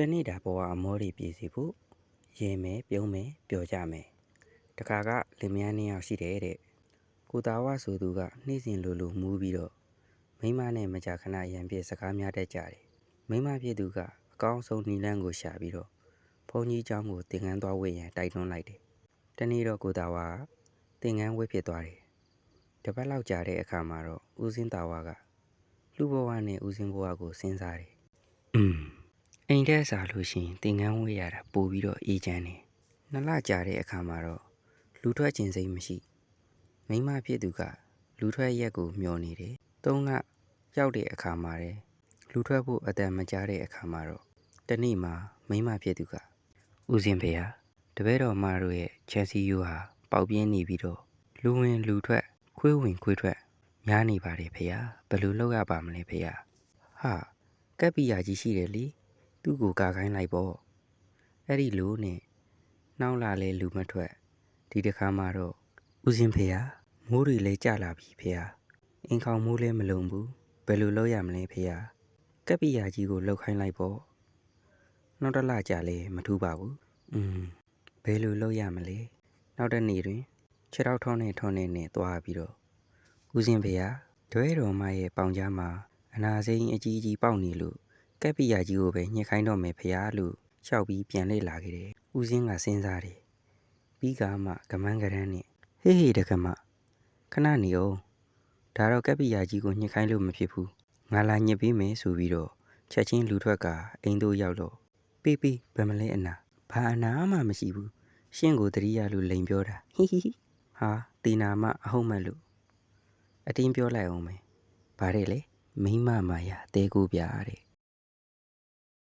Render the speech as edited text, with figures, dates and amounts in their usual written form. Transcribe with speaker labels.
Speaker 1: တနေ့တာဘဝအမောတွေပြည့်စီဖို့ရဲမယ်ပြုံးမယ်ပျော်ကြမယ်တခါကလင်မယားနှစ်ယောက်ရှိတယ်တဲ့ကိုသားဝဆိုသူကနှိမ့်စင်လိုမူးပြီးတော့မိမနဲ့မကြာခဏရံပြည့်စကားများတတ်ကြတယ်မိမဖြစ်သူကအကောင်းဆုံးနီလန်းကိုရှာပြီးတော့ဘုန်းကြီးကျောင်းကိုသင်္ကန်းသွားဝေ့ရန်တိုက်တွန်းလိုက်တယ်တနေ့တော့ကိုသားဝကသင်္ကန်းဝေ့ဖြစ်သွားတယ်တပတ်လောက်ကြာတဲ့အခါမှာတော့ဦးစင်းသားဝကလူဘဝနဲ့ဦးစင်းဘဝကိုစဉ်းစားတယ်အိမ်ထဲစားလို့ရှိရင်သင်္ကန်းဝေးရတာပို့ပြီးတော့အေးချမ်းတယ်။နှစ်လကြာတဲ့အခါမှာတော့လူထွက်ခြင်းစိတ်မရှိမိမဖြစ်သူကလူထွက်ရက်ကိုမျှော်နေတယ်။၃လရောက်တဲ့အခါမှာလည်းလူထွက်ဖို့အတန်မကြားတဲ့အခါမှာတော့တနေ့မှာမိမဖြစ်သူကဦးစင်းဖေဟာတပည့်တော်မတို့ရဲ့ချန်စီယိုဟာပေါက်ပြင်းနေပြီးတော့လူဝင်လူထွက်ခွေးဝင်ခွေးထွက်များနေပါတယ်ဖေဟာဘယ်လိုလုပ်ရပါမလဲဖေဟာဟာကပ်ပီယာကြီးရှိတယ်လေသူ့ကိုကာခိုင်းလိုက်ပေါ့အဲ့ဒီလိုနဲ့နောက်လာလဲလူမထွက်ဒီတစ်ခါမှတော့ဦးစင်းဖေဟာမိုးတွေလဲကျလာပြီဖေဟာအင်ခေါင်မိုးလဲမလုံဘူးဘယ်လိုလုပ်ရမလဲဖေဟာကပ်ပီယာကြီးကိုလှုပ်ခိုင်းလိုက်ပေါ့နောက်တစ်လကြာလဲမထူးပါဘူးဘယ်လိုလုပ်ရမလဲနောက်တစ်နေ့တွင်ခြေထောက်ထောင်းနဲ့သွားပြီးတော့ဦးစင်းဖေဟာဒွဲတော်မရဲ့ပေါင်ကြားမှာအနာစိမ်းအကြီးကြီးပေါက်နေလို့ကပ်ပီယာကြီးကိုပဲညှစ်ခိုင်းတော့မယ်ဖေဟာလို့လျှောက်ပြီးပြန်လေလာခဲ့တယ်။ဦးစင်းကစဉ်းစားတယ်။ပြီးကမှကမန်းကရန်းနဲ့ဟေးတက္ကမခဏနေအောင်ဒါတော့ကပ်ပီယာကြီးကိုညှစ်ခိုင်းလို့မဖြစ်ဘူး။ငါလာညှစ်ပေးမယ်ဆိုပြီးတော့ချက်ချင်းလူထွက်ကအိမ်တို့ရောက်တော့ပေးဘယ်မလဲအနာဘာအနာမှမရှိဘူး။ရှင့်ကိုတတိယလို့လိန်ပြောတာဟိဟာတီနာမအဟုတ်မဲ့လို့အတင်းပြောလိုက်အောင်မယ်။ဗါတဲ့လေမိမမာယာတဲကိုပြတဲ့